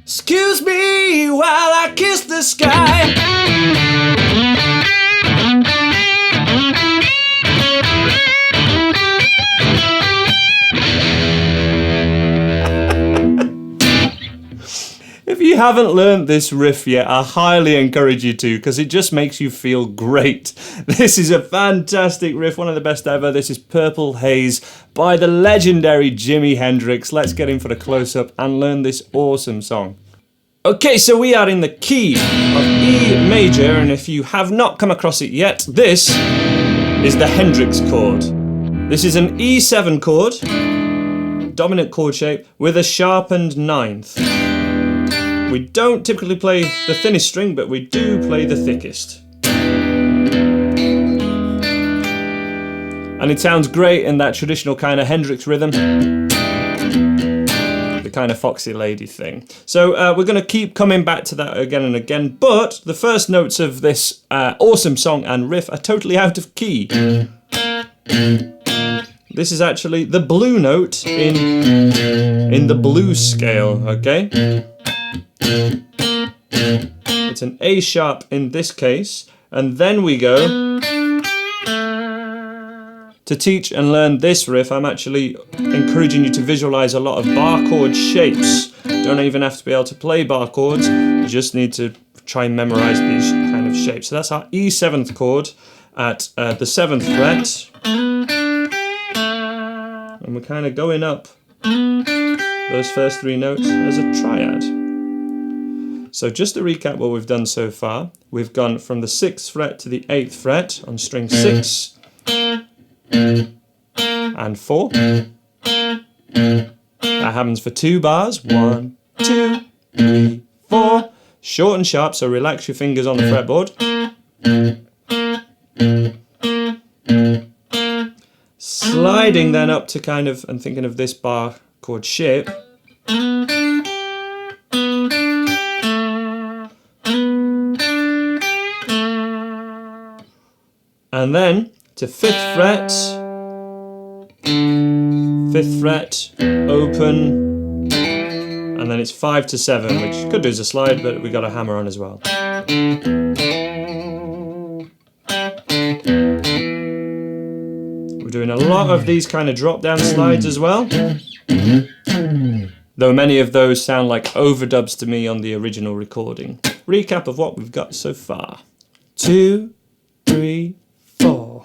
Excuse me while I kiss the sky. If you haven't learned this riff yet, I highly encourage you to, because it just makes you feel great. This is a fantastic riff, one of the best ever. This is Purple Haze by the legendary Jimi Hendrix. Let's get in for a close-up and learn this awesome song. Okay, so we are in the key of E major, and if you have not come across it yet, this is the Hendrix chord. This is an E7 chord, dominant chord shape, with a sharpened ninth. We don't typically play the thinnest string, but we do play the thickest. And it sounds great in that traditional kind of Hendrix rhythm. The kind of foxy lady thing. So we're going to keep coming back to that again and again, but the first notes of this awesome song and riff are totally out of key. This is actually the blue note in the blues scale, okay? It's an A sharp in this case, and then we go to teach and learn this riff. I'm actually encouraging you to visualize a lot of bar chord shapes. Don't even have to be able to play bar chords, you just need to try and memorize these kind of shapes. So that's our E7th chord at the 7th fret, and we're kind of going up those first three notes as a triad. So just to recap what we've done so far, we've gone from the 6th fret to the 8th fret on string 6 and 4. That happens for 2 bars. 1, 2, 3, 4. Short and sharp, so relax your fingers on the fretboard. Sliding then up to kind of, and thinking of this bar chord shape. And then to 5th fret, 5th fret, open, and then it's 5 to 7, which could do as a slide, but we got a hammer on as well. We're doing a lot of these kind of drop down slides as well, though many of those sound like overdubs to me on the original recording. Recap of what we've got so far. 2, 3, 4.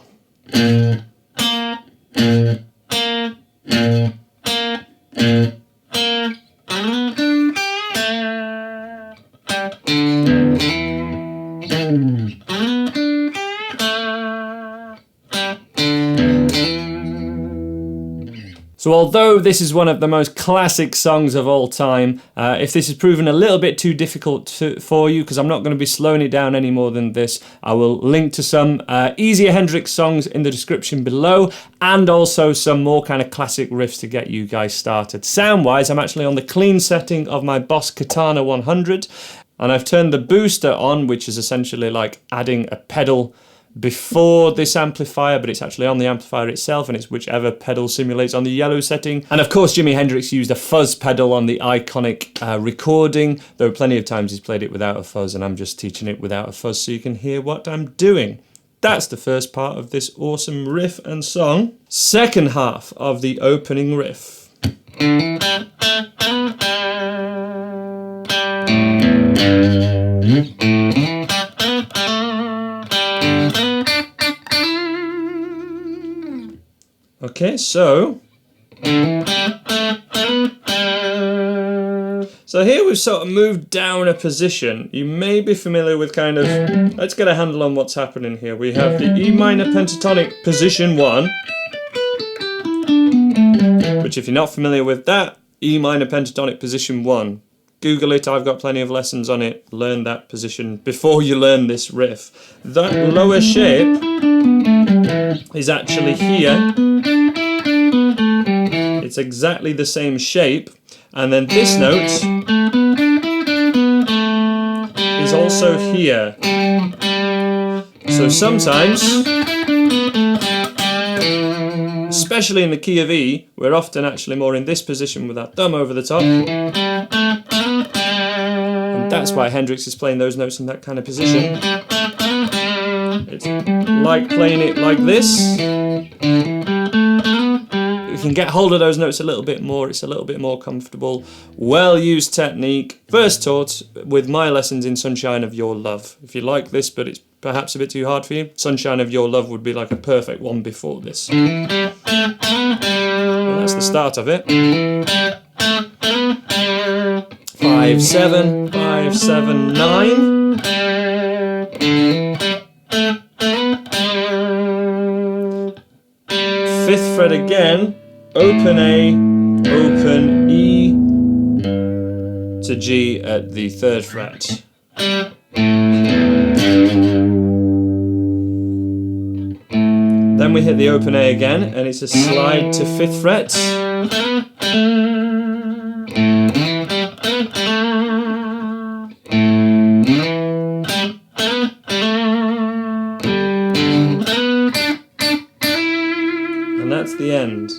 So although this is one of the most classic songs of all time, if this has proven a little bit too difficult for you, because I'm not going to be slowing it down any more than this, I will link to some easier Hendrix songs in the description below, and also some more kind of classic riffs to get you guys started. Sound-wise, I'm actually on the clean setting of my Boss Katana 100, and I've turned the booster on, which is essentially like adding a pedal before this amplifier, but it's actually on the amplifier itself, and it's whichever pedal simulates on the yellow setting. And of course Jimi Hendrix used a fuzz pedal on the iconic recording, though plenty of times he's played it without a fuzz, and I'm just teaching it without a fuzz so you can hear what I'm doing. That's the first part of this awesome riff and song. Second half of the opening riff. Okay, so here we've sort of moved down a position. You may be familiar with kind of, let's get a handle on what's happening here. We have the E minor pentatonic position 1, which if you're not familiar with that, E minor pentatonic position 1. Google it, I've got plenty of lessons on it. Learn that position before you learn this riff. That lower shape is actually here. It's exactly the same shape. And then this note is also here. So sometimes, especially in the key of E, we're often actually more in this position with our thumb over the top. And that's why Hendrix is playing those notes in that kind of position. It's like playing it like this. You can get hold of those notes a little bit more, it's a little bit more comfortable. Well used technique, first taught with my lessons in Sunshine of Your Love. If you like this but it's perhaps a bit too hard for you, Sunshine of Your Love would be like a perfect one before this. And that's the start of it. 5, 7, 5, 7, 9. Fifth fret again, open A, open E to G at the 3rd fret. Then we hit the open A again, and it's a slide to 5th fret. And that's the end.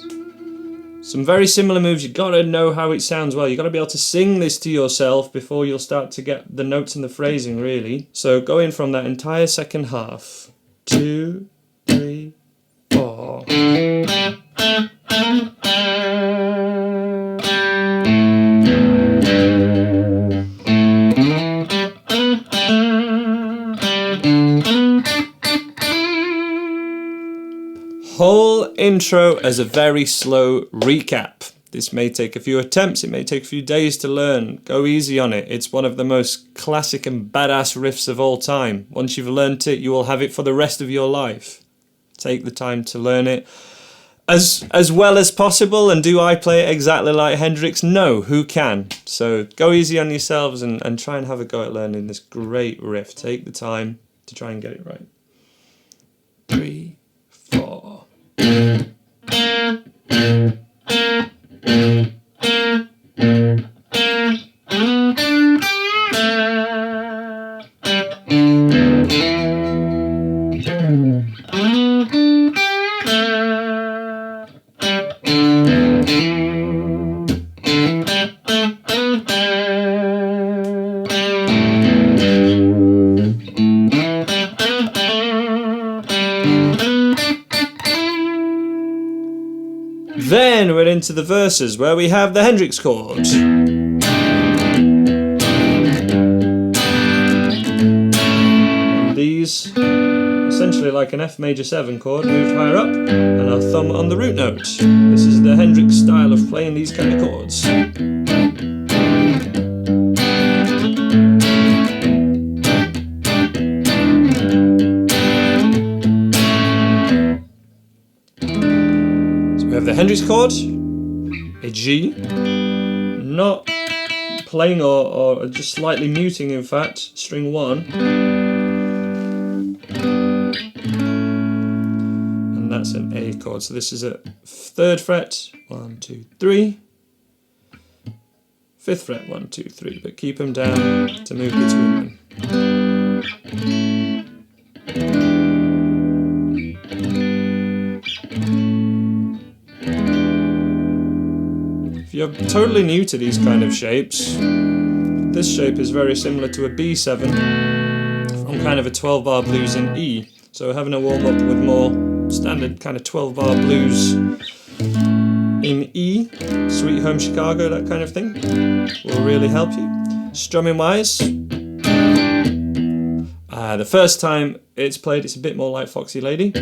Some very similar moves. You've got to know how it sounds well. You've got to be able to sing this to yourself before you'll start to get the notes and the phrasing, really. So going from that entire second half. 2, 3, 4. Whole intro as a very slow recap. This may take a few attempts, it may take a few days to learn. Go easy on it. It's one of the most classic and badass riffs of all time. Once you've learnt it, you will have it for the rest of your life. Take the time to learn it as well as possible. And do I play it exactly like Hendrix? No, who can? So go easy on yourselves and try and have a go at learning this great riff. Take the time to try and get it right. 3, 4. Then we're into the verses where we have the Hendrix chord. And these, essentially like an F major 7 chord, moved higher up, and our thumb on the root note. This is the Hendrix style of playing these kind of chords. We have the Hendrix chord, a G, not playing or just slightly muting, in fact, string 1, and that's an A chord. So this is a 3rd fret, 1, 2, 3, 5th fret, 1, 2, 3, but keep them down to move between them. If you're totally new to these kind of shapes, this shape is very similar to a B7 from kind of a 12-bar blues in E. So having a warm-up with more standard kind of 12-bar blues in E, Sweet Home Chicago, that kind of thing, will really help you. Strumming-wise, the first time it's played, it's a bit more like Foxy Lady.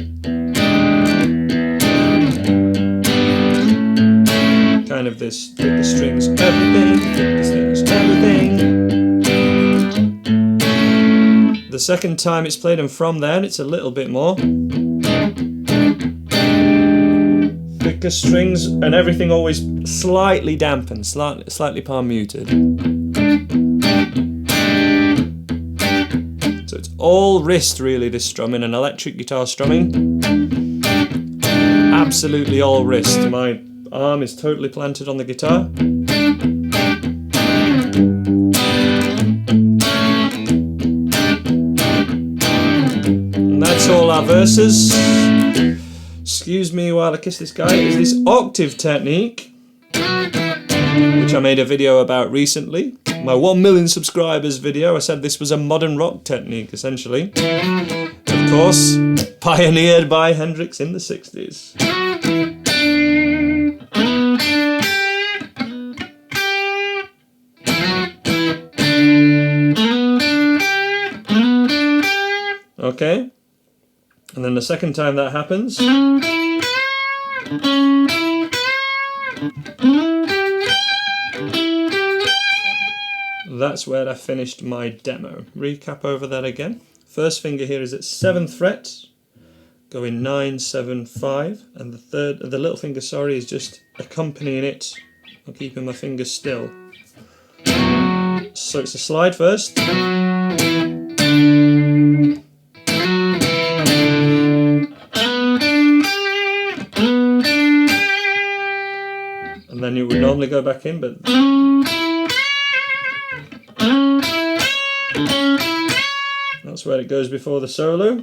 Kind of this, hit the strings, everything, hit the strings, everything. The second time it's played, and from there it's a little bit more. Thick thicker strings, and everything always slightly dampened, slightly palm muted. So it's all wrist really, this strumming, and electric guitar strumming. Absolutely all wrist. My arm is totally planted on the guitar. And that's all our verses. Excuse me while I kiss this guy. Is this octave technique, which I made a video about recently. My 1 million subscribers video, I said this was a modern rock technique, essentially. Of course, pioneered by Hendrix in the 60s. Okay, and then the second time that happens, that's where I finished my demo. Recap over that again. First finger here is at 7th fret, going 9, 7, 5, and the little finger, sorry, is just accompanying it. I'm keeping my fingers still. So it's a slide first. And then you would normally go back in, but that's where it goes before the solo.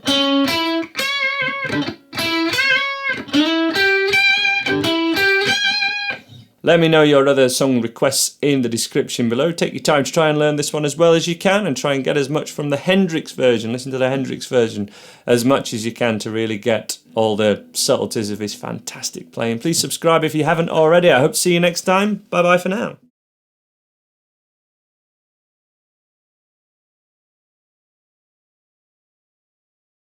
Let me know your other song requests in the description below. Take your time to try and learn this one as well as you can, and try and get as much from the Hendrix version. Listen to the Hendrix version as much as you can to really get all the subtleties of his fantastic playing. Please subscribe if you haven't already. I hope to see you next time. Bye bye for now.